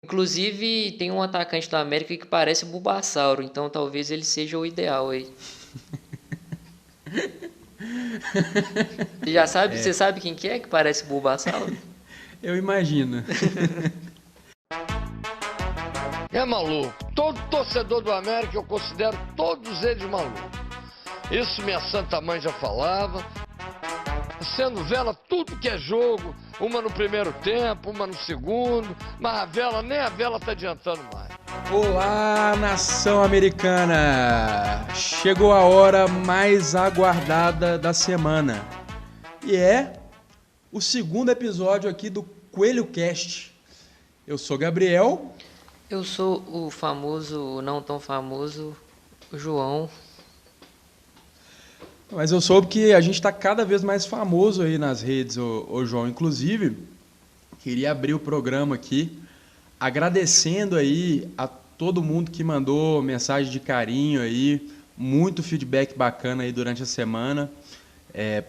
Inclusive, tem um atacante da América que parece o Bulbasauro, então talvez ele seja o ideal aí. Você sabe quem que é que parece o Bulbasauro? Eu imagino. É maluco. Todo torcedor do América eu considero todos eles malucos. Isso minha santa mãe já falava. Sendo vela tudo que é jogo, uma no primeiro tempo, uma no segundo, mas a vela, nem a vela tá adiantando mais. Olá, nação americana! Chegou a hora mais aguardada da semana. E é o segundo episódio aqui do Coelho Cast. Eu sou Gabriel. Eu sou o famoso, o não tão famoso, o João. Mas eu soube que a gente está cada vez mais famoso aí nas redes, ô João. Inclusive, queria abrir o programa aqui agradecendo aí a todo mundo que mandou mensagem de carinho aí, muito feedback bacana aí durante a semana.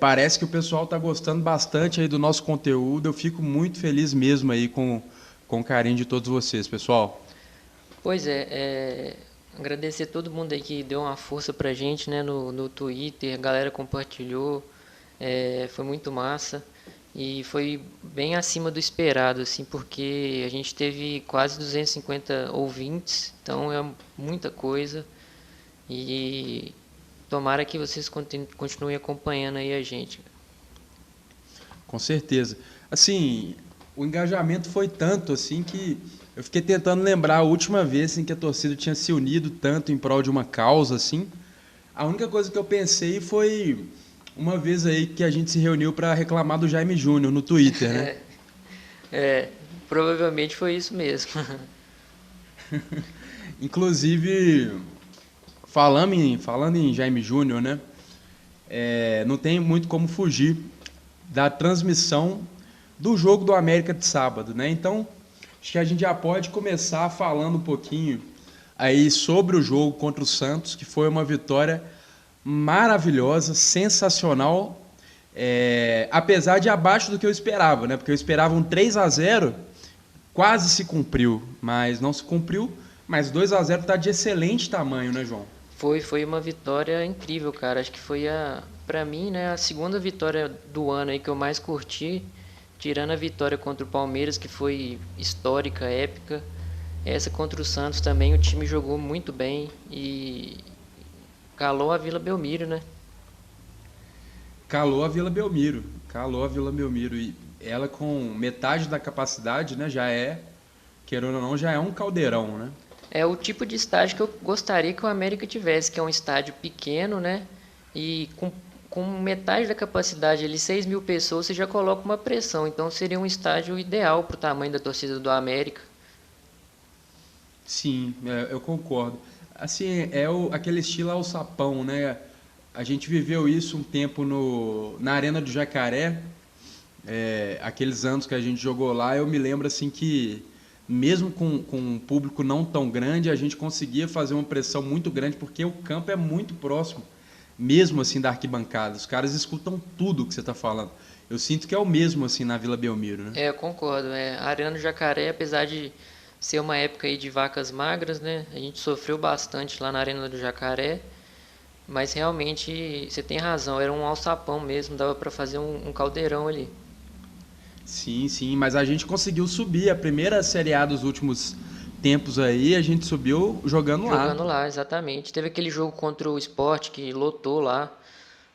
Parece que o pessoal está gostando bastante aí do nosso conteúdo. Eu fico muito feliz mesmo aí com o carinho de todos vocês, pessoal. Pois é, agradecer todo mundo aí que deu uma força pra gente, né, no Twitter, a galera compartilhou, foi muito massa e foi bem acima do esperado, assim, porque a gente teve quase 250 ouvintes, então é muita coisa e tomara que vocês continuem acompanhando aí a gente. Com certeza. Assim, o engajamento foi tanto assim que eu fiquei tentando lembrar a última vez em que a torcida tinha se unido tanto em prol de uma causa assim. A única coisa que eu pensei foi uma vez aí que a gente se reuniu para reclamar do Jaime Júnior no Twitter, né? Provavelmente foi isso mesmo. Inclusive, falando em Jaime Júnior, né? Não tem muito como fugir da transmissão do jogo do América de sábado, né? Então, acho que a gente já pode começar falando um pouquinho aí sobre o jogo contra o Santos, que foi uma vitória maravilhosa, sensacional, apesar de abaixo do que eu esperava, né? Porque eu esperava um 3-0, quase se cumpriu, mas não se cumpriu, mas 2-0 está de excelente tamanho, né, João? Foi uma vitória incrível, cara. Acho que foi pra mim, né, a segunda vitória do ano aí que eu mais curti, tirando a vitória contra o Palmeiras, que foi histórica, épica. Essa contra o Santos também, o time jogou muito bem e calou a Vila Belmiro, né? Calou a Vila Belmiro, e ela com metade da capacidade, né, querendo ou não, já é um caldeirão, né? É o tipo de estádio que eu gostaria que o América tivesse, que é um estádio pequeno, né? E com metade da capacidade, ali 6 mil pessoas, você já coloca uma pressão. Então seria um estádio ideal para o tamanho da torcida do América. Sim, eu concordo. Assim, aquele estilo alçapão, né? A gente viveu isso um tempo na Arena do Jacaré, aqueles anos que a gente jogou lá, eu me lembro assim que mesmo com um público não tão grande, a gente conseguia fazer uma pressão muito grande, porque o campo é muito próximo, mesmo assim da arquibancada. Os caras escutam tudo que você está falando. Eu sinto que é o mesmo assim na Vila Belmiro, né? Eu concordo. A Arena do Jacaré, apesar de ser uma época aí de vacas magras, né? A gente sofreu bastante lá na Arena do Jacaré, mas realmente você tem razão, era um alçapão mesmo, dava para fazer um caldeirão ali. Sim, sim, mas a gente conseguiu subir. A primeira Série A dos últimos tempos aí, a gente subiu jogando lá. Jogando lá, exatamente. Teve aquele jogo contra o Sport que lotou lá.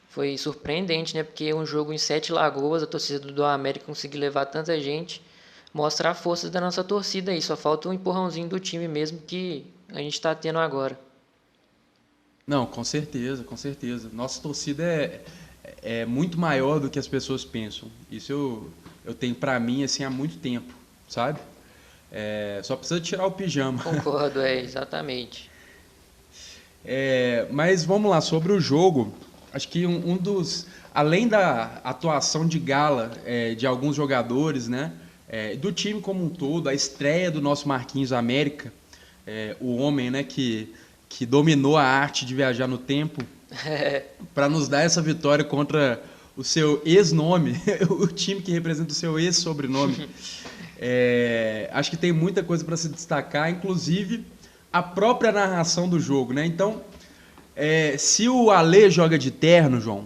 Foi surpreendente, né? Porque um jogo em Sete Lagoas, a torcida do América conseguiu levar tanta gente. Mostra a força da nossa torcida aí. Só falta um empurrãozinho do time mesmo que a gente está tendo agora. Não, com certeza, com certeza. Nossa torcida é muito maior do que as pessoas pensam. Isso eu tenho pra mim assim há muito tempo, sabe? Só precisa tirar o pijama. Concordo, exatamente. Mas vamos lá, sobre o jogo, acho que além da atuação de gala de alguns jogadores, né, do time como um todo, a estreia do nosso Marquinhos América, o homem, né, que dominou a arte de viajar no tempo, para nos dar essa vitória contra o seu ex-nome, o time que representa o seu ex-sobrenome. Acho que tem muita coisa para se destacar, inclusive a própria narração do jogo, né? Então, se o Alê joga de terno, João,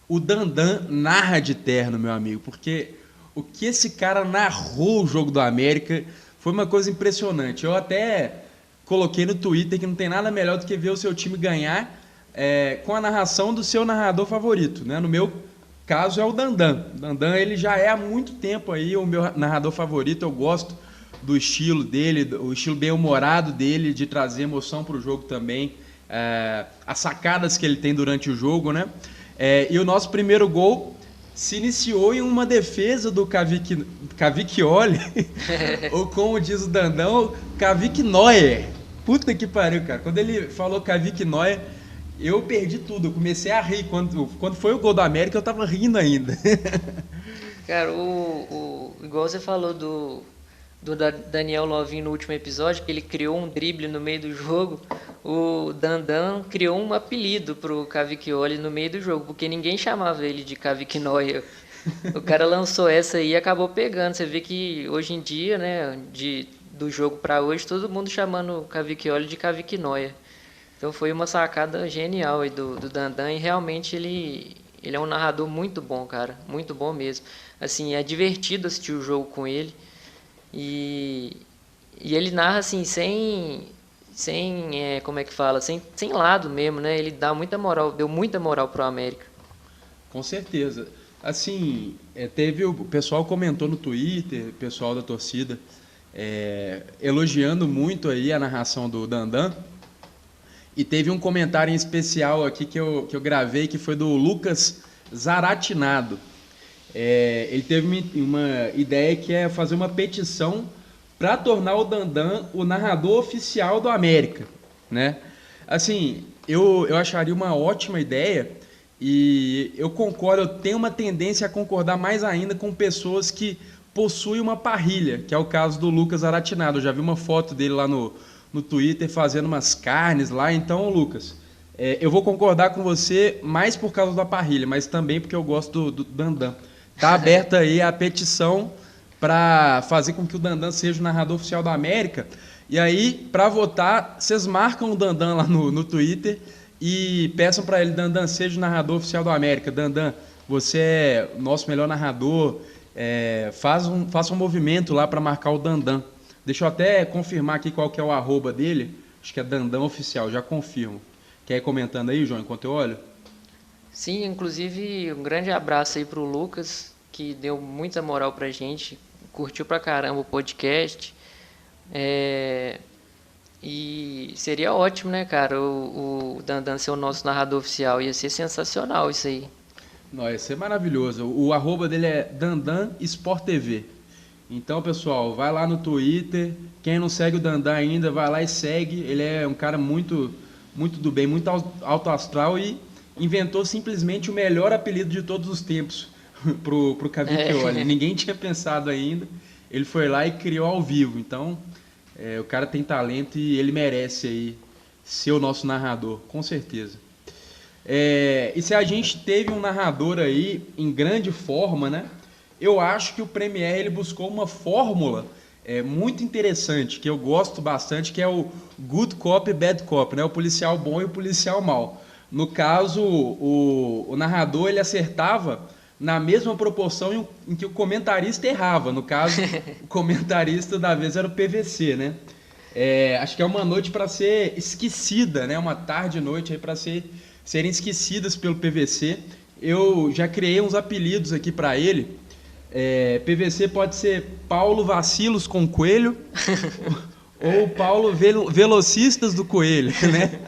o Dandan narra de terno, meu amigo, porque o que esse cara narrou o jogo do América foi uma coisa impressionante. Eu até coloquei no Twitter que não tem nada melhor do que ver o seu time ganhar com a narração do seu narrador favorito, né? No meu caso é o Dandan. O Dandan, ele já é há muito tempo aí o meu narrador favorito. Eu gosto do estilo dele, o estilo bem-humorado dele, de trazer emoção para o jogo também, as sacadas que ele tem durante o jogo, né? E o nosso primeiro gol se iniciou em uma defesa do Cavicchioli, ou como diz o Dandão, Cavicchioli. Puta que pariu, cara. Quando ele falou Cavicchioli, eu perdi tudo. Eu comecei a rir. Quando foi o gol do América, eu tava rindo ainda. Cara, igual você falou do Daniel Lovinho no último episódio, que ele criou um drible no meio do jogo, o Dandan criou um apelido pro Cavicchioli no meio do jogo, porque ninguém chamava ele de Cavicchioli. O cara lançou essa aí e acabou pegando. Você vê que hoje em dia, né, do jogo para hoje, todo mundo chamando o Cavicchioli de Cavicchioli. Então foi uma sacada genial aí do Dandan, e realmente ele é um narrador muito bom, cara, muito bom mesmo. Assim, é divertido assistir o jogo com ele. E ele narra assim, como é que fala? Sem lado mesmo, né? Ele dá muita moral, deu muita moral pro América. Com certeza. Assim, o pessoal comentou no Twitter, o pessoal da torcida, elogiando muito aí a narração do Dandan. E teve um comentário em especial aqui que eu gravei, que foi do Lucas Zaratinado. Ele teve uma ideia que é fazer uma petição para tornar o Dandan o narrador oficial do América, né? Assim, eu acharia uma ótima ideia, e eu concordo, eu tenho uma tendência a concordar mais ainda com pessoas que possuem uma parrilha, que é o caso do Lucas Zaratinado. Eu já vi uma foto dele lá no Twitter fazendo umas carnes lá. Então, Lucas, eu vou concordar com você mais por causa da parrilha, mas também porque eu gosto do Dandan. Está aberta aí a petição para fazer com que o Dandan seja o narrador oficial da América. E aí, para votar, vocês marcam o Dandan lá no Twitter e peçam para ele: Dandan, seja o narrador oficial da América. Dandan, você é o nosso melhor narrador. Faça um movimento lá para marcar o Dandan. Deixa eu até confirmar aqui qual que é o @ dele. Acho que é Dandan Oficial, já confirmo. Quer ir comentando aí, João, enquanto eu olho? Sim, inclusive um grande abraço aí pro Lucas, que deu muita moral pra gente, curtiu pra caramba o podcast. E seria ótimo, né, cara, o Dandan ser o nosso narrador oficial. Ia ser sensacional isso aí. Não, ia ser maravilhoso. O @ dele é Dandan Sport TV. Então, pessoal, vai lá no Twitter. Quem não segue o Dandan ainda, vai lá e segue. Ele é um cara muito, muito do bem, muito alto astral, e inventou simplesmente o melhor apelido de todos os tempos pro Cavicchioli. Ninguém tinha pensado ainda. Ele foi lá e criou ao vivo. Então, o cara tem talento e ele merece aí ser o nosso narrador, com certeza. E se a gente teve um narrador aí em grande forma, né? Eu acho que o Premier ele buscou uma fórmula muito interessante, que eu gosto bastante, que é o good cop e bad cop, né? O policial bom e o policial mau. No caso, o narrador ele acertava na mesma proporção em que o comentarista errava. No caso, o comentarista da vez era o PVC, né? Acho que é uma noite para ser esquecida, né? Uma tarde e noite aí para serem esquecidas pelo PVC. Eu já criei uns apelidos aqui para ele. PVC pode ser Paulo Vacilos com Coelho ou Paulo Velocistas do Coelho, né?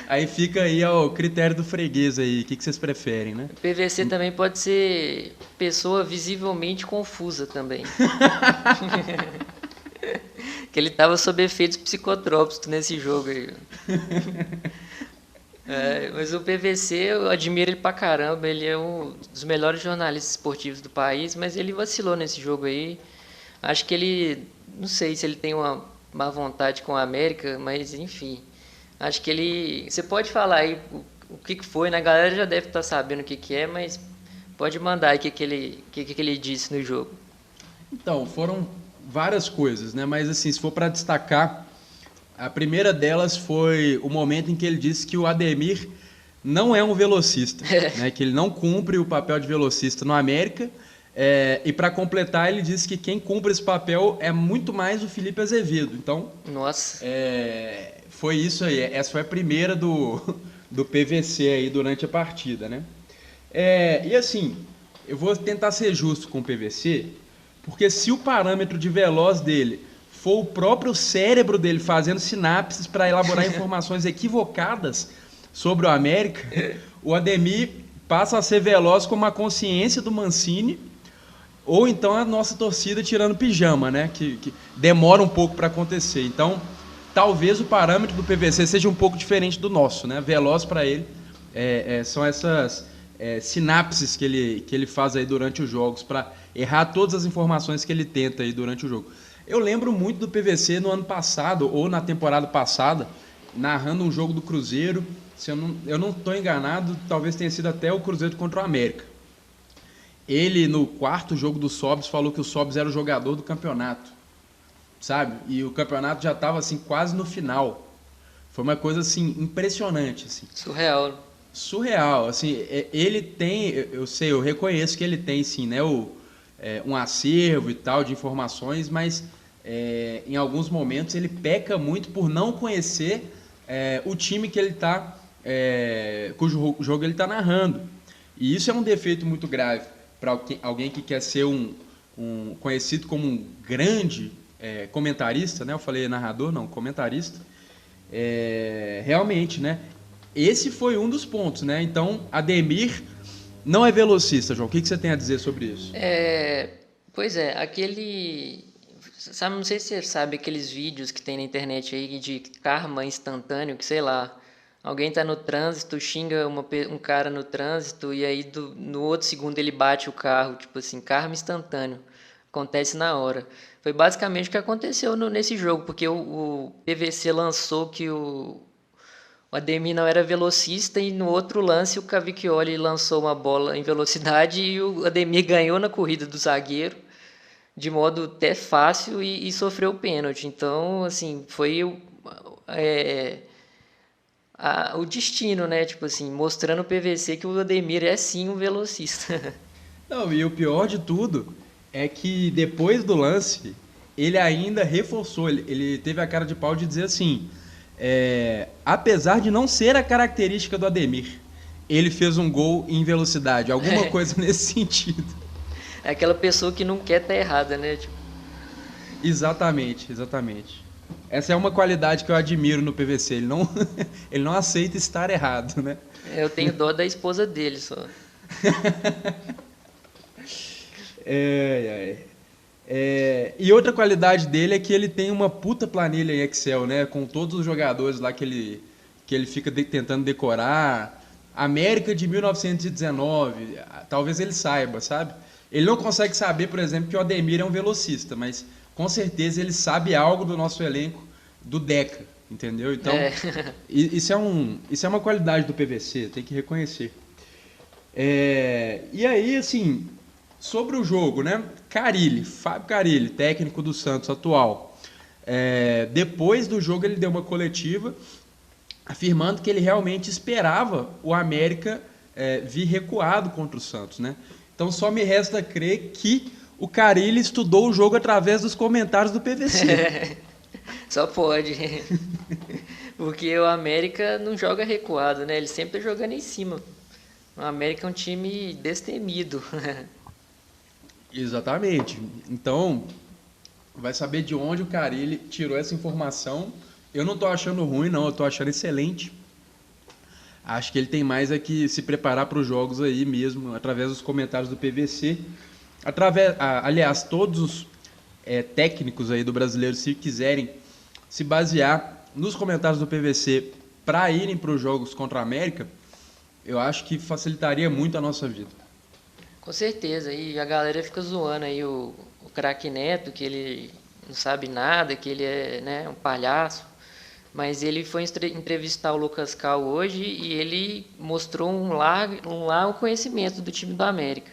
Aí fica aí ao critério do freguês aí, o que vocês preferem, né? PVC também pode ser pessoa visivelmente confusa também. Que ele tava sob efeitos psicotrópicos nesse jogo aí. Mas o PVC, eu admiro ele pra caramba. Ele é um dos melhores jornalistas esportivos do país, mas ele vacilou nesse jogo aí. Acho que ele, não sei se ele tem uma má vontade com a América, mas enfim. Acho que ele... Você pode falar aí o que foi, né? A galera já deve estar sabendo o que é, mas pode mandar aí o que ele disse no jogo. Então, foram várias coisas, né? Mas assim, se for para destacar, a primeira delas foi o momento em que ele disse que o Ademir não é um velocista, né? Que ele não cumpre o papel de velocista no América. E para completar, ele disse que quem cumpre esse papel é muito mais o Felipe Azevedo. Então, Nossa. foi isso aí. Essa foi a primeira do PVC aí durante a partida, né? E assim, eu vou tentar ser justo com o PVC, porque se o parâmetro de veloz dele for o próprio cérebro dele fazendo sinapses para elaborar informações equivocadas sobre o América, o Ademir passa a ser veloz como a consciência do Mancini, ou então a nossa torcida tirando pijama, né? Que demora um pouco para acontecer. Então, talvez o parâmetro do PVC seja um pouco diferente do nosso, né? Veloz para ele são essas sinapses que ele faz aí durante os jogos para errar todas as informações que ele tenta aí durante o jogo. Eu lembro muito do PVC no ano passado ou na temporada passada, narrando um jogo do Cruzeiro. Se eu não estou enganado, talvez tenha sido até o Cruzeiro contra o América. Ele, no quarto jogo do Sobs, falou que o Sobs era o jogador do campeonato, sabe? E o campeonato já estava assim, quase no final. Foi uma coisa assim, impressionante. Assim. Surreal. Assim, ele tem, eu reconheço que ele tem sim, né, um acervo e tal de informações, mas em alguns momentos ele peca muito por não conhecer o time que ele está, cujo jogo ele está narrando. E isso é um defeito muito grave para alguém que quer ser conhecido como um grande comentarista, né? Eu falei narrador, não, comentarista. Realmente, né? Esse foi um dos pontos, né? Então, Ademir não é velocista, João. O que você tem a dizer sobre isso? Pois é, não sei se você sabe aqueles vídeos que tem na internet aí de karma instantâneo, que sei lá, alguém tá no trânsito, xinga um cara no trânsito e aí no outro segundo ele bate o carro, tipo assim, karma instantâneo. Acontece na hora. Foi basicamente o que aconteceu nesse jogo, porque o PVC lançou que o Ademir não era velocista e no outro lance o Cavicchioli lançou uma bola em velocidade e o Ademir ganhou na corrida do zagueiro de modo até fácil e sofreu o pênalti. Então, assim, foi o destino, né? Tipo assim, mostrando o PVC que o Ademir é sim um velocista. Não, e o pior de tudo é que depois do lance, ele ainda reforçou, ele teve a cara de pau de dizer assim, apesar de não ser a característica do Ademir, ele fez um gol em velocidade, alguma coisa nesse sentido. É aquela pessoa que não quer estar errada, né? Tipo... Exatamente. Essa é uma qualidade que eu admiro no PVC, ele não aceita estar errado, né? Eu tenho dó da esposa dele só. E outra qualidade dele é que ele tem uma puta planilha em Excel, né? Com todos os jogadores lá que ele fica tentando decorar. América de 1919, talvez ele saiba, sabe? Ele não consegue saber, por exemplo, que o Ademir é um velocista, mas com certeza ele sabe algo do nosso elenco do Deca, entendeu? Então, isso é uma qualidade do PVC, tem que reconhecer. E aí, assim, sobre o jogo, né? Fábio Carille, técnico do Santos atual. Depois do jogo ele deu uma coletiva afirmando que ele realmente esperava o América vir recuado contra o Santos, né? Então só me resta crer que o Carille estudou o jogo através dos comentários do PVC. Só pode. Porque o América não joga recuado, né? Ele sempre tá jogando em cima. O América é um time destemido. Exatamente. Então, vai saber de onde o Carille tirou essa informação. Eu não estou achando ruim, não. Eu estou achando excelente. Acho que ele tem mais que se preparar para os jogos aí mesmo, através dos comentários do PVC. Aliás, todos os técnicos aí do Brasileiro, se quiserem se basear nos comentários do PVC para irem para os jogos contra a América, eu acho que facilitaria muito a nossa vida. Com certeza. E a galera fica zoando aí o craque Neto, que ele não sabe nada, que ele é, né, um palhaço. Mas ele foi entrevistar o Lucas Cal hoje e ele mostrou um largo conhecimento do time do América.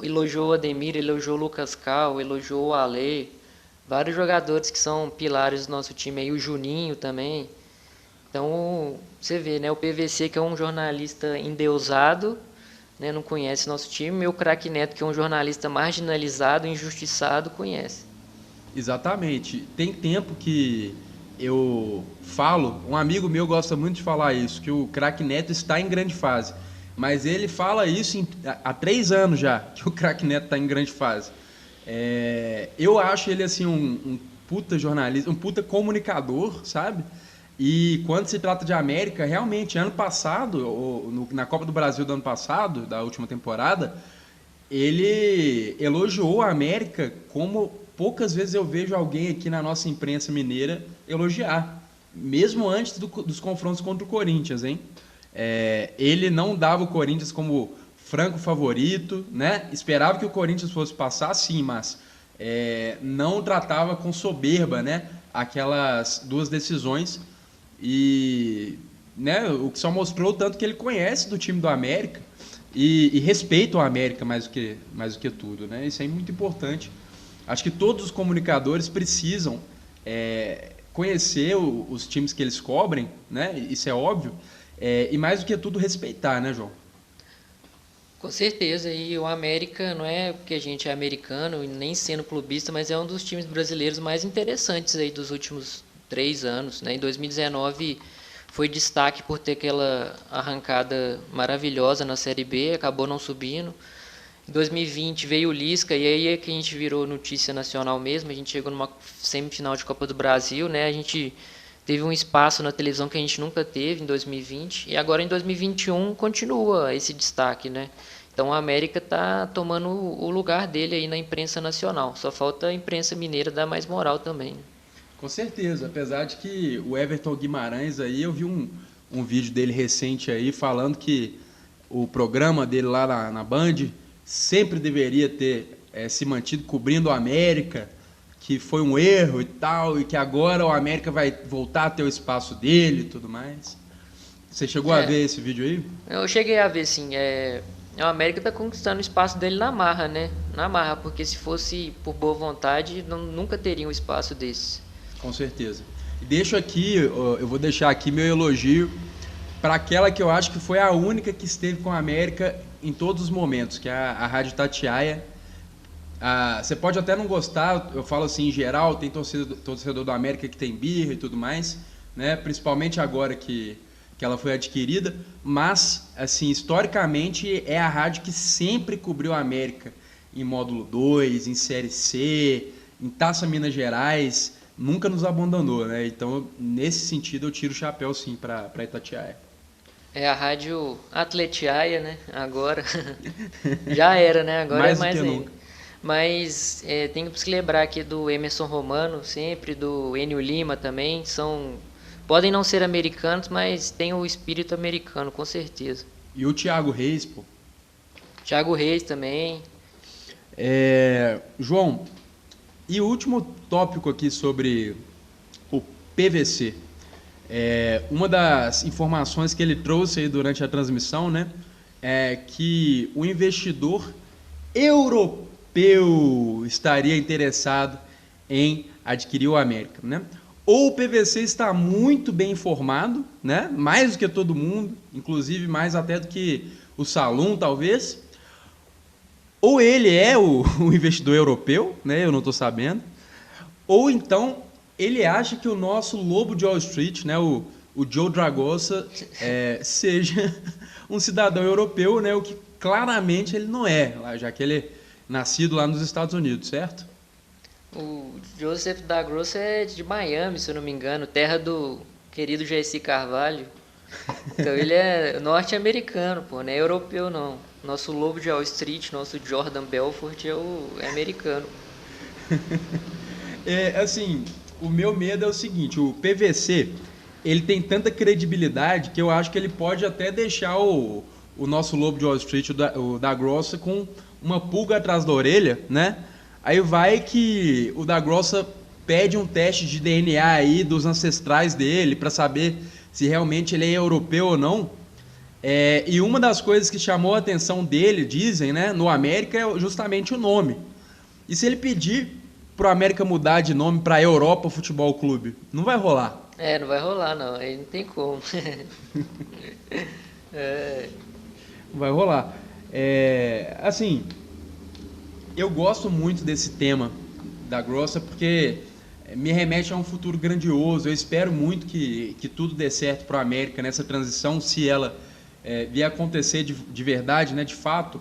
Elogiou o Ademir, elogiou o Lucas Cal, elogiou o Ale, vários jogadores que são pilares do nosso time aí, o Juninho também. Então, você vê, né, o PVC, que é um jornalista endeusado, né, não conhece nosso time, e o Craque Neto, que é um jornalista marginalizado, injustiçado, conhece. Exatamente. Tem tempo que eu falo, um amigo meu gosta muito de falar isso, que o Craque Neto está em grande fase. Mas ele fala isso há 3 anos já, que o Craque Neto está em grande fase. Eu acho ele assim um puta jornalista, um puta comunicador, sabe? E quando se trata de América, realmente, ano passado, na Copa do Brasil do ano passado, da última temporada, ele elogiou a América como poucas vezes eu vejo alguém aqui na nossa imprensa mineira elogiar, mesmo antes dos confrontos contra o Corinthians, hein? Ele não dava o Corinthians como franco favorito, né? Esperava que o Corinthians fosse passar, sim, mas não tratava com soberba, né? Aquelas 2 decisões e, né, o que só mostrou o tanto que ele conhece do time do América e respeita o América mais do que tudo, né? Isso é muito importante. Acho que todos os comunicadores precisam conhecer os times que eles cobrem, né? Isso é óbvio. E mais do que tudo respeitar, né, João? Com certeza, e o América não é porque a gente é americano e nem sendo clubista, mas é um dos times brasileiros mais interessantes aí dos últimos 3 anos, né? Em 2019 foi destaque por ter aquela arrancada maravilhosa na Série B, acabou não subindo. Em 2020 veio o Lisca e aí é que a gente virou notícia nacional mesmo, a gente chegou numa semifinal de Copa do Brasil, né? A gente teve um espaço na televisão que a gente nunca teve em 2020 e agora em 2021 continua esse destaque, né? Então a América está tomando o lugar dele aí na imprensa nacional. Só falta a imprensa mineira dar mais moral também. Com certeza, apesar de que o Everton Guimarães aí, eu vi um vídeo dele recente aí falando que o programa dele lá na Band sempre deveria ter se mantido cobrindo o América, que foi um erro e tal, e que agora o América vai voltar a ter o espaço dele e tudo mais. Você chegou a ver esse vídeo aí? Eu cheguei a ver, sim. O América está conquistando o espaço dele na marra, né? Na marra, porque se fosse por boa vontade, nunca teria um espaço desse. Com certeza. E deixo aqui, eu vou deixar aqui meu elogio para aquela que eu acho que foi a única que esteve com a América em todos os momentos, que é a Rádio Itatiaia. Você pode até não gostar, eu falo assim em geral, tem torcedor do América que tem birra e tudo mais, né? Principalmente agora que ela foi adquirida, mas assim, historicamente é a rádio que sempre cobriu a América em módulo 2, em Série C, em Taça Minas Gerais, nunca nos abandonou, né? Então, nesse sentido, eu tiro o chapéu sim para Itatiaia. É a Rádio Atletiaia, né? Agora já era, né? Agora mais é mais ainda. Nunca. Mas tem que se lembrar aqui do Emerson Romano, sempre, do Enio Lima também. Podem não ser americanos, mas tem o espírito americano, com certeza. E o Thiago Reis, pô. Thiago Reis também. João, e o último tópico aqui sobre o PVC. Uma das informações que ele trouxe aí durante a transmissão, né, é que o investidor europeu estaria interessado em adquirir o América, né? Ou o PVC está muito bem informado, né? Mais do que todo mundo, inclusive mais até do que o Salum, talvez. Ou ele é o investidor europeu, né? Eu não estou sabendo. Ou então ele acha que o nosso lobo de Wall Street, né? O Joe Dragosa, seja um cidadão europeu, né? O que claramente ele não é, já que ele é nascido lá nos Estados Unidos, certo? O Joseph Dragosa é de Miami, se eu não me engano, terra do querido Jesse Carvalho. Então ele é norte-americano, pô, não é europeu não. Nosso lobo de Wall Street, nosso Jordan Belfort é americano. Assim, o meu medo é o seguinte, o PVC, ele tem tanta credibilidade que eu acho que ele pode até deixar o nosso lobo de Wall Street, o Dragosa, com uma pulga atrás da orelha, né? Aí vai que o Dragosa pede um teste de DNA aí dos ancestrais dele para saber se realmente ele é europeu ou não. E uma das coisas que chamou a atenção dele, dizem, né, no América, é justamente o nome. E se ele pedir pro América mudar de nome para Europa Futebol Clube, não vai rolar. Não vai rolar não, aí não tem como. Não vai rolar. Assim, eu gosto muito desse tema da Grossa porque me remete a um futuro grandioso. Eu espero muito que tudo dê certo para o América nessa transição, se ela vier acontecer de verdade, né, de fato.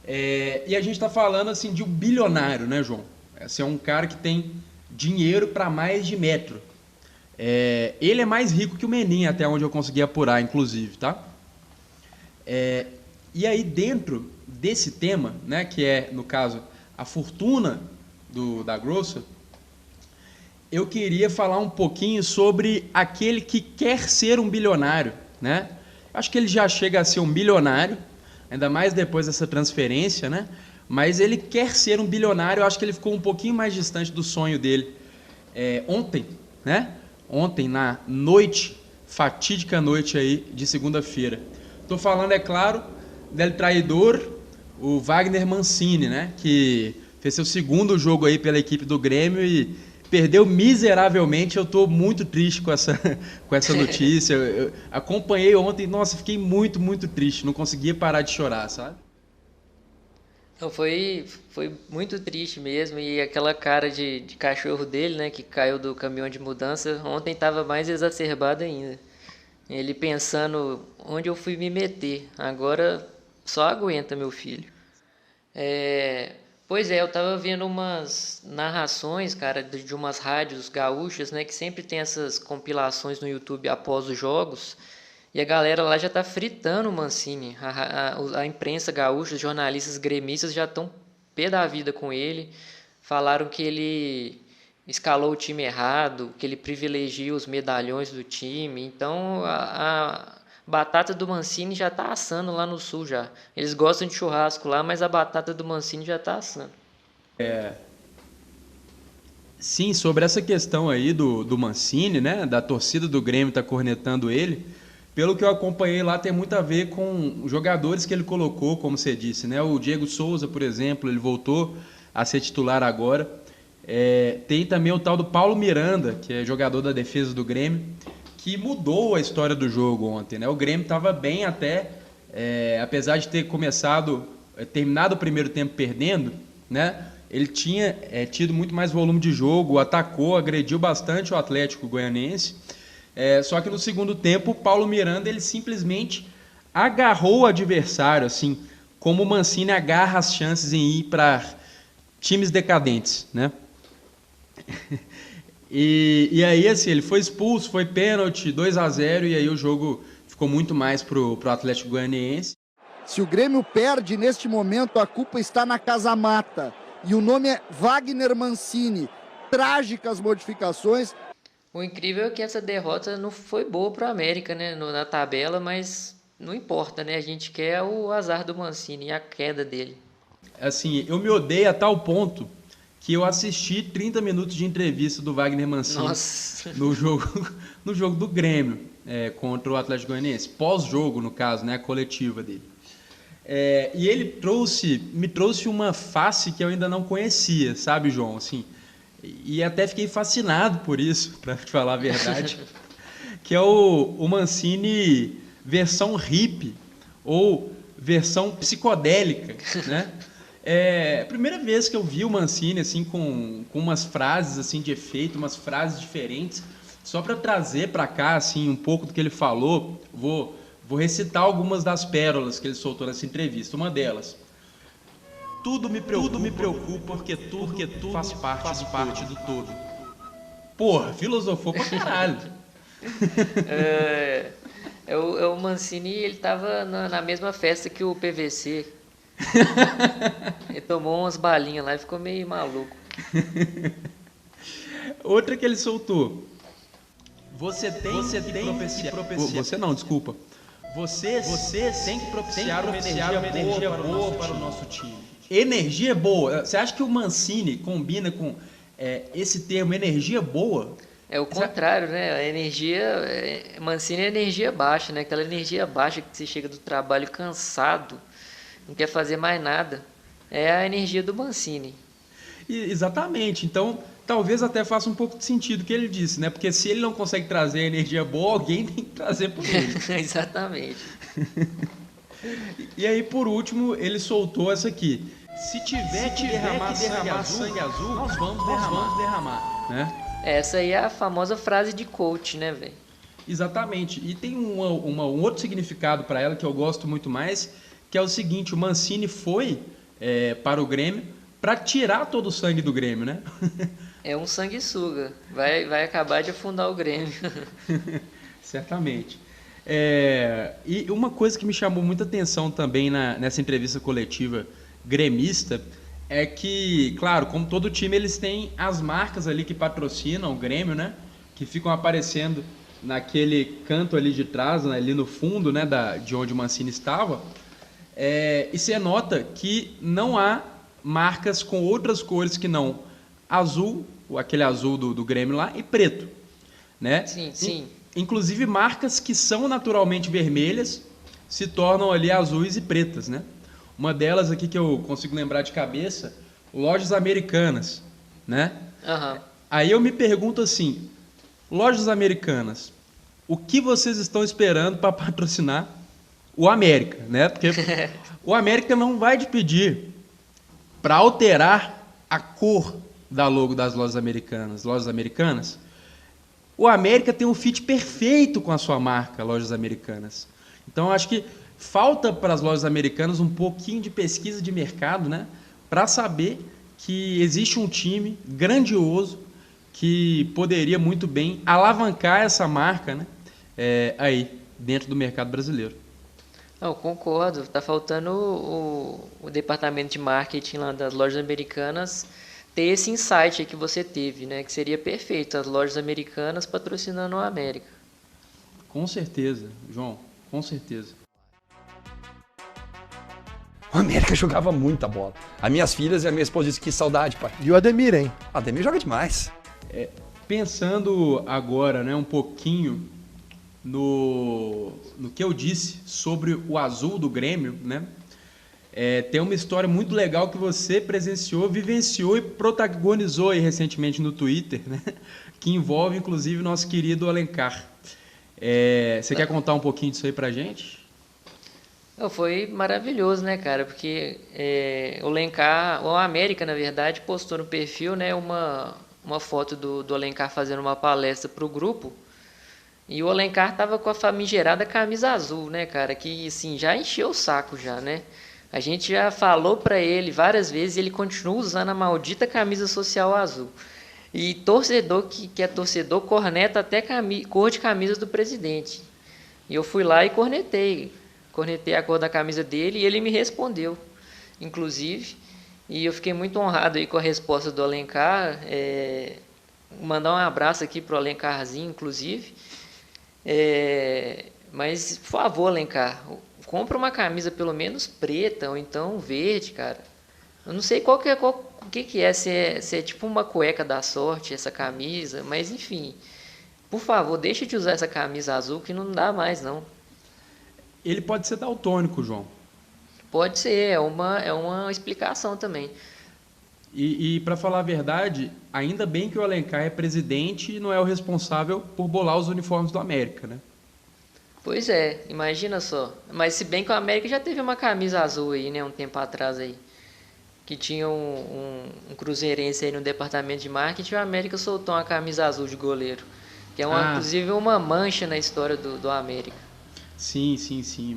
E a gente está falando assim, de um bilionário, né, João? Esse é um cara que tem dinheiro para mais de metro. Ele é mais rico que o Menin, até onde eu consegui apurar, inclusive, tá? E aí, dentro desse tema, né, que é, no caso, a fortuna da Grossa, eu queria falar um pouquinho sobre aquele que quer ser um bilionário, né? Acho que ele já chega a ser um bilionário, ainda mais depois dessa transferência, né? Mas ele quer ser um bilionário. Eu acho que ele ficou um pouquinho mais distante do sonho dele ontem, né? Ontem, na noite, fatídica noite aí de segunda-feira. Estou falando, é claro, del traidor, o Wagner Mancini, né? Que fez seu segundo jogo aí pela equipe do Grêmio e perdeu miseravelmente. Eu estou muito triste com essa notícia. Eu acompanhei ontem, nossa, fiquei muito, muito triste. Não conseguia parar de chorar, sabe? Então foi muito triste mesmo, e aquela cara de cachorro dele, né, que caiu do caminhão de mudança, ontem estava mais exacerbado ainda. Ele pensando, onde eu fui me meter? Agora só aguenta, meu filho. Pois é, eu tava vendo umas narrações, cara, de umas rádios gaúchas, né, que sempre tem essas compilações no YouTube após os jogos, e a galera lá já tá fritando o Mancini. A imprensa gaúcha, os jornalistas gremistas já estão pé da vida com ele. Falaram que ele escalou o time errado, que ele privilegia os medalhões do time. Então a batata do Mancini já tá assando lá no sul já. Eles gostam de churrasco lá, mas a batata do Mancini já tá assando. Sim, sobre essa questão aí do Mancini, né, da torcida do Grêmio tá cornetando ele, pelo que eu acompanhei lá, tem muito a ver com os jogadores que ele colocou, como você disse, né? O Diego Souza, por exemplo, ele voltou a ser titular agora. Tem também o tal do Paulo Miranda, que é jogador da defesa do Grêmio, que mudou a história do jogo ontem, né? O Grêmio estava bem até, apesar de ter terminado o primeiro tempo perdendo, né? Ele tinha tido muito mais volume de jogo, atacou, agrediu bastante o Atlético Goianiense. Só que no segundo tempo, o Paulo Miranda ele simplesmente agarrou o adversário, assim, como o Mancini agarra as chances em ir para times decadentes, né? E aí, assim, ele foi expulso, foi pênalti, 2-0, e aí o jogo ficou muito mais pro Atlético Goianiense. Se o Grêmio perde neste momento, a culpa está na Casa Mata. E o nome é Wagner Mancini. Trágicas modificações. O incrível é que essa derrota não foi boa para o América, né, na tabela, mas não importa, né? A gente quer o azar do Mancini e a queda dele. Assim, eu me odeio a tal ponto que eu assisti 30 minutos de entrevista do Wagner Mancini no jogo do Grêmio contra o Atlético Goianiense, pós-jogo, no caso, né, a coletiva dele. E ele me trouxe uma face que eu ainda não conhecia, sabe, João? Assim, e até fiquei fascinado por isso, para te falar a verdade, que é o Mancini versão hippie ou versão psicodélica, né? A primeira vez que eu vi o Mancini assim com umas frases assim de efeito, umas frases diferentes, só para trazer para cá assim um pouco do que ele falou. Vou recitar algumas das pérolas que ele soltou nessa entrevista. Uma delas: tudo me preocupa porque tudo faz parte do todo. Porra, filosofou pra caralho. O Mancini, ele tava na mesma festa que o PVC. Ele tomou umas balinhas lá e ficou meio maluco. Outra que ele soltou: Você tem que propiciar. Você não, desculpa. Você tem que propiciar uma energia boa para o nosso time. Energia boa. Você acha que o Mancini combina com esse termo energia boa? É o contrário, né? A energia, Mancini é energia baixa, né? Aquela energia baixa que você chega do trabalho cansado, não quer fazer mais nada. É a energia do Mancini. Exatamente. Então, talvez até faça um pouco de sentido o que ele disse, né? Porque se ele não consegue trazer a energia boa, alguém tem que trazer por ele. Exatamente. E aí, por último, ele soltou essa aqui. Se tiver que derramar sangue azul, nós vamos derramar. Né? Essa aí é a famosa frase de coach, né, velho? Exatamente. E tem um outro significado para ela que eu gosto muito mais, que é o seguinte: o Mancini foi para o Grêmio para tirar todo o sangue do Grêmio, né? É um sanguessuga. Vai acabar de afundar o Grêmio. Certamente. E uma coisa que me chamou muita atenção também nessa entrevista coletiva gremista é que, claro, como todo time, eles têm as marcas ali que patrocinam o Grêmio, né? Que ficam aparecendo naquele canto ali de trás, né, ali no fundo, né, de onde o Mancini estava. E você nota que não há marcas com outras cores que não azul, aquele azul do Grêmio lá, e preto, né? Sim. Inclusive marcas que são naturalmente vermelhas se tornam ali azuis e pretas, né? Uma delas aqui que eu consigo lembrar de cabeça, Lojas Americanas, né? Uhum. Aí eu me pergunto assim, Lojas Americanas, o que vocês estão esperando para patrocinar o América, né? Porque o América não vai te pedir para alterar a cor da logo das Lojas Americanas. O América tem um fit perfeito com a sua marca, Lojas Americanas. Então, eu acho que falta para as Lojas Americanas um pouquinho de pesquisa de mercado, né? Para saber que existe um time grandioso que poderia muito bem alavancar essa marca, né? Aí, dentro do mercado brasileiro. Eu concordo. Tá faltando o departamento de marketing lá das Lojas Americanas ter esse insight aí que você teve, né? Que seria perfeito, as Lojas Americanas patrocinando o América. Com certeza, João, com certeza. O América jogava muita bola. As minhas filhas e a minha esposa dizem que saudade, pai. E o Ademir, hein? O Ademir joga demais. Pensando agora, né, um pouquinho no que eu disse sobre o azul do Grêmio, né? Tem uma história muito legal que você presenciou, vivenciou e protagonizou aí recentemente no Twitter, né? Que envolve, inclusive, o nosso querido Alencar. Você quer contar um pouquinho disso aí pra gente? Foi maravilhoso, né, cara? Porque o América, na verdade, postou no perfil, né, uma foto do Alencar fazendo uma palestra pro grupo. E o Alencar tava com a famigerada camisa azul, né, cara? Que, assim, já encheu o saco já, né? A gente já falou pra ele várias vezes e ele continua usando a maldita camisa social azul. E torcedor que é torcedor corneta até cor de camisa do presidente. E eu fui lá e cornetei a cor da camisa dele e ele me respondeu, inclusive. E eu fiquei muito honrado aí com a resposta do Alencar. Mandar um abraço aqui pro Alencarzinho, inclusive. Mas, por favor, Alencar, compra uma camisa pelo menos preta ou então verde, cara. Eu não sei o que é, se é tipo uma cueca da sorte, essa camisa, mas enfim. Por favor, deixa de usar essa camisa azul que não dá mais, não. Ele pode ser daltônico, João. Pode ser, é uma explicação também. E para falar a verdade, ainda bem que o Alencar é presidente e não é o responsável por bolar os uniformes do América, né? Pois é, imagina só. Mas se bem que o América já teve uma camisa azul aí, né, um tempo atrás aí. Que tinha um cruzeirense aí no departamento de marketing e o América soltou uma camisa azul de goleiro. Que é inclusive uma mancha na história do América. Sim,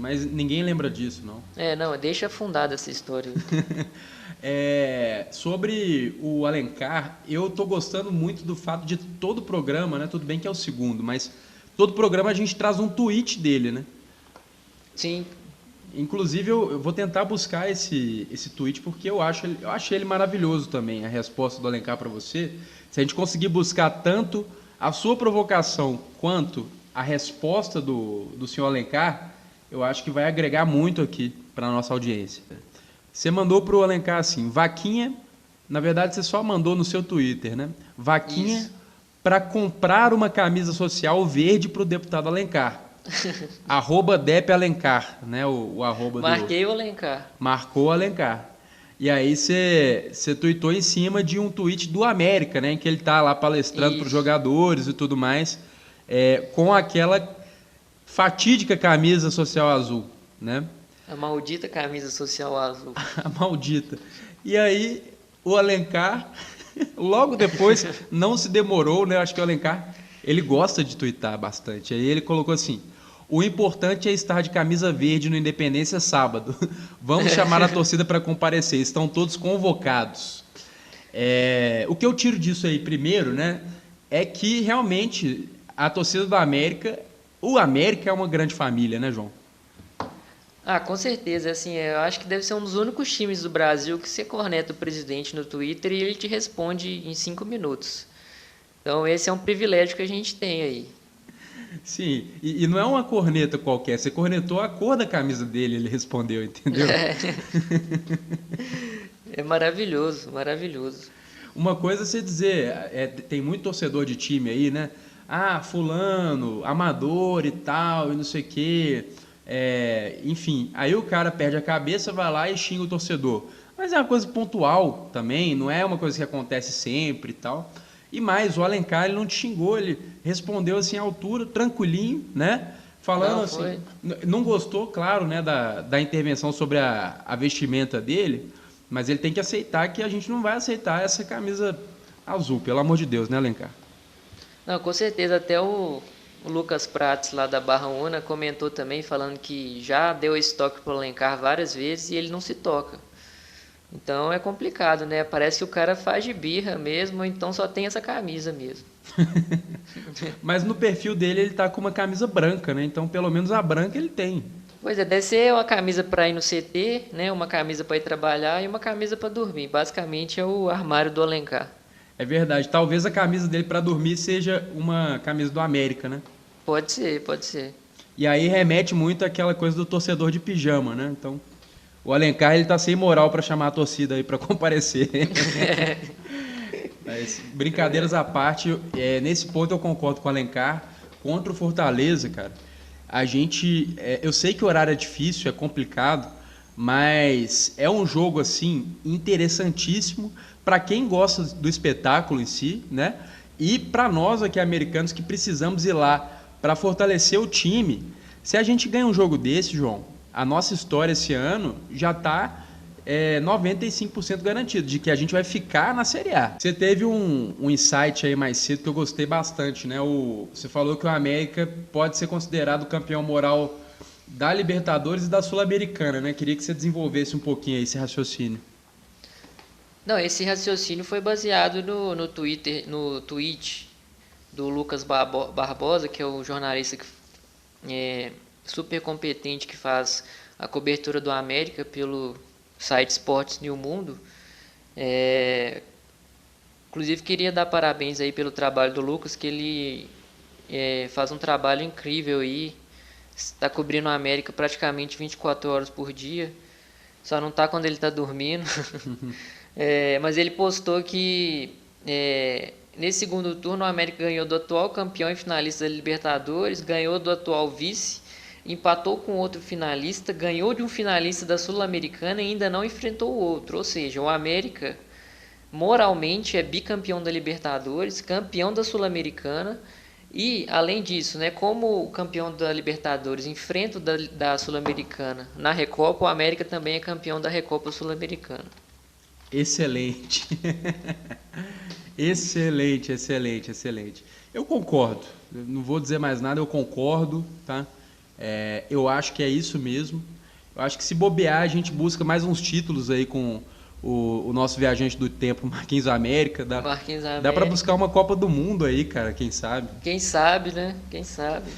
mas ninguém lembra disso, não. Não, deixa afundada essa história. Sobre o Alencar, eu tô gostando muito do fato de todo o programa, né? Tudo bem que é o segundo, mas todo programa a gente traz um tweet dele, né? Sim. Inclusive, eu vou tentar buscar esse tweet porque eu achei ele maravilhoso também, a resposta do Alencar para você. Se a gente conseguir buscar tanto a sua provocação quanto a resposta do senhor Alencar, eu acho que vai agregar muito aqui para a nossa audiência. Você mandou para o Alencar assim, vaquinha, na verdade você só mandou no seu Twitter, né? Vaquinha para comprar uma camisa social verde para o deputado Alencar. @Dep Alencar, né? O arroba Marquei o Alencar. Marcou o Alencar. E aí você tuitou em cima de um tweet do América, né? Em que ele tá lá palestrando para os jogadores e tudo mais, com aquela fatídica camisa social azul, né? A maldita camisa social azul. A maldita. E aí o Alencar, logo depois, não se demorou, né? Acho que o Alencar, ele gosta de tuitar bastante. Aí ele colocou assim: o importante é estar de camisa verde no Independência sábado. Vamos chamar a torcida para comparecer. Estão todos convocados. O que eu tiro disso aí primeiro, né, é que realmente a torcida do América, o América é uma grande família, né, João? Ah, com certeza. Assim, eu acho que deve ser um dos únicos times do Brasil que você corneta o presidente no Twitter e ele te responde em 5 minutos. Então esse é um privilégio que a gente tem aí. Sim, e não é uma corneta qualquer, você cornetou a cor da camisa dele, ele respondeu, entendeu? É maravilhoso, maravilhoso. Uma coisa é você dizer, tem muito torcedor de time aí, né? Ah, fulano, amador e tal, e não sei o quê. Enfim, aí o cara perde a cabeça, vai lá e xinga o torcedor. Mas é uma coisa pontual também, não é uma coisa que acontece sempre e tal. E mais, o Alencar, ele não te xingou, ele respondeu assim à altura, tranquilinho, né? Falando assim, não gostou, claro, né, da intervenção sobre a vestimenta dele, mas ele tem que aceitar que a gente não vai aceitar essa camisa azul, pelo amor de Deus, né, Alencar? Não, com certeza, até o Lucas Prates, lá da Barra Una, comentou também, falando que já deu esse toque para o Alencar várias vezes e ele não se toca. Então é complicado, né? Parece que o cara faz de birra mesmo, ou então só tem essa camisa mesmo. Mas no perfil dele ele tá com uma camisa branca, né? Então pelo menos a branca ele tem. Pois é, deve ser uma camisa para ir no CT, né? Uma camisa para ir trabalhar e uma camisa para dormir. Basicamente é o armário do Alencar. É verdade. Talvez a camisa dele para dormir seja uma camisa do América, né? Pode ser, pode ser. E aí remete muito àquela coisa do torcedor de pijama, né? Então o Alencar, ele tá sem moral para chamar a torcida aí para comparecer. Mas, brincadeiras à parte, nesse ponto eu concordo com o Alencar. Contra o Fortaleza, cara, a gente... eu sei que o horário é difícil, é complicado, mas é um jogo, assim, interessantíssimo para quem gosta do espetáculo em si, né? E para nós aqui, americanos, que precisamos ir lá para fortalecer o time. Se a gente ganha um jogo desse, João, a nossa história esse ano já está 95% garantido de que a gente vai ficar na Série A. Você teve um insight aí mais cedo que eu gostei bastante, né? Você falou que o América pode ser considerado campeão moral da Libertadores e da Sul-Americana, né? Queria que você desenvolvesse um pouquinho aí esse raciocínio. Não, esse raciocínio foi baseado no tweet do Lucas Barbosa, que é o jornalista super competente que faz a cobertura do América pelo site Esportes New Mundo. Inclusive queria dar parabéns aí pelo trabalho do Lucas, que ele faz um trabalho incrível aí, está cobrindo o América praticamente 24 horas por dia, só não está quando ele está dormindo. Mas ele postou que nesse segundo turno o América ganhou do atual campeão e finalista da Libertadores, ganhou do atual vice, empatou com outro finalista, ganhou de um finalista da Sul-Americana e ainda não enfrentou o outro. Ou seja, o América moralmente é bicampeão da Libertadores, campeão da Sul-Americana e, além disso, né, como o campeão da Libertadores enfrenta o da Sul-Americana na Recopa, o América também é campeão da Recopa Sul-Americana. Excelente. Excelente, excelente, excelente. Eu concordo. Eu não vou dizer mais nada, eu concordo, tá? Eu acho que é isso mesmo. Eu acho que se bobear, a gente busca mais uns títulos aí com o nosso viajante do tempo, Marquinhos América. Dá para buscar uma Copa do Mundo aí, cara, quem sabe? Quem sabe, né? Quem sabe.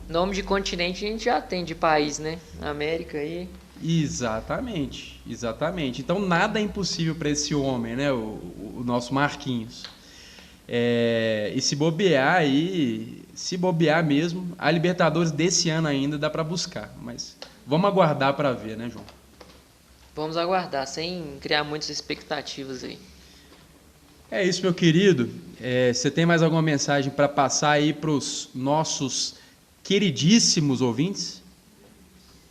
Nome de continente a gente já tem, de país, né? América aí. Exatamente, exatamente. Então nada é impossível para esse homem, né? O nosso Marquinhos. E se bobear aí, se bobear mesmo, a Libertadores desse ano ainda dá para buscar, mas vamos aguardar para ver, né, João? Vamos aguardar, sem criar muitas expectativas aí. É isso, meu querido. Você tem mais alguma mensagem para passar aí para os nossos queridíssimos ouvintes?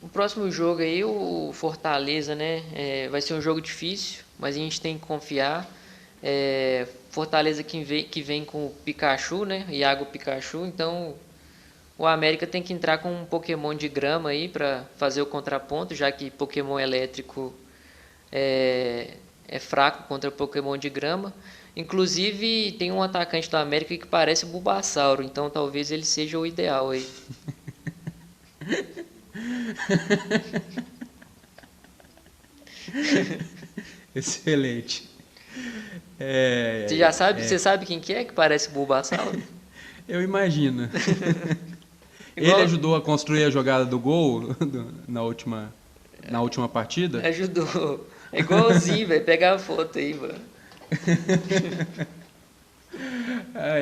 O próximo jogo aí, o Fortaleza, né? Vai ser um jogo difícil, mas a gente tem que confiar. Fortaleza que vem com o Pikachu, né? Iago Pikachu. Então, o América tem que entrar com um Pokémon de grama aí para fazer o contraponto, já que Pokémon elétrico é fraco contra Pokémon de grama. Inclusive, tem um atacante do América que parece o Bulbasauro, então talvez ele seja o ideal aí. Excelente. Você já sabe, você sabe quem que parece o Bulbasauro? Eu imagino. Ele Igual- ajudou a construir a jogada do gol na última partida? Ajudou. É igualzinho, velho. Pega a foto aí, mano.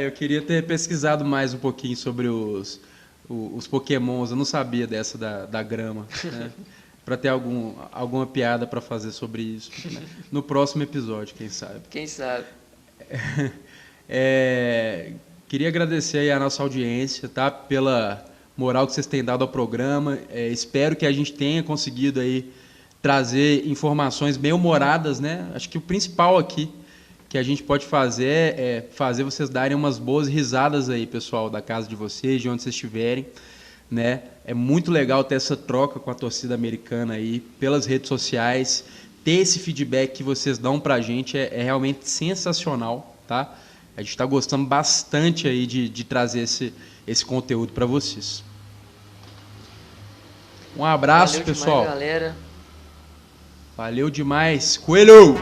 Eu queria ter pesquisado mais um pouquinho sobre os Pokémons. Eu não sabia dessa da grama, né? Para ter alguma piada para fazer sobre isso, né? No próximo episódio, quem sabe. Quem sabe? Queria agradecer aí a nossa audiência, tá? Pela moral que vocês têm dado ao programa. Espero que a gente tenha conseguido aí trazer informações bem humoradas, né? Acho que o principal aqui que a gente pode fazer é fazer vocês darem umas boas risadas aí, pessoal, da casa de vocês, de onde vocês estiverem, né? É muito legal ter essa troca com a torcida americana aí pelas redes sociais, ter esse feedback que vocês dão pra gente é realmente sensacional, tá? A gente está gostando bastante aí de trazer esse conteúdo para vocês. Um abraço, Valeu pessoal. demais, galera. Valeu demais. Coelho!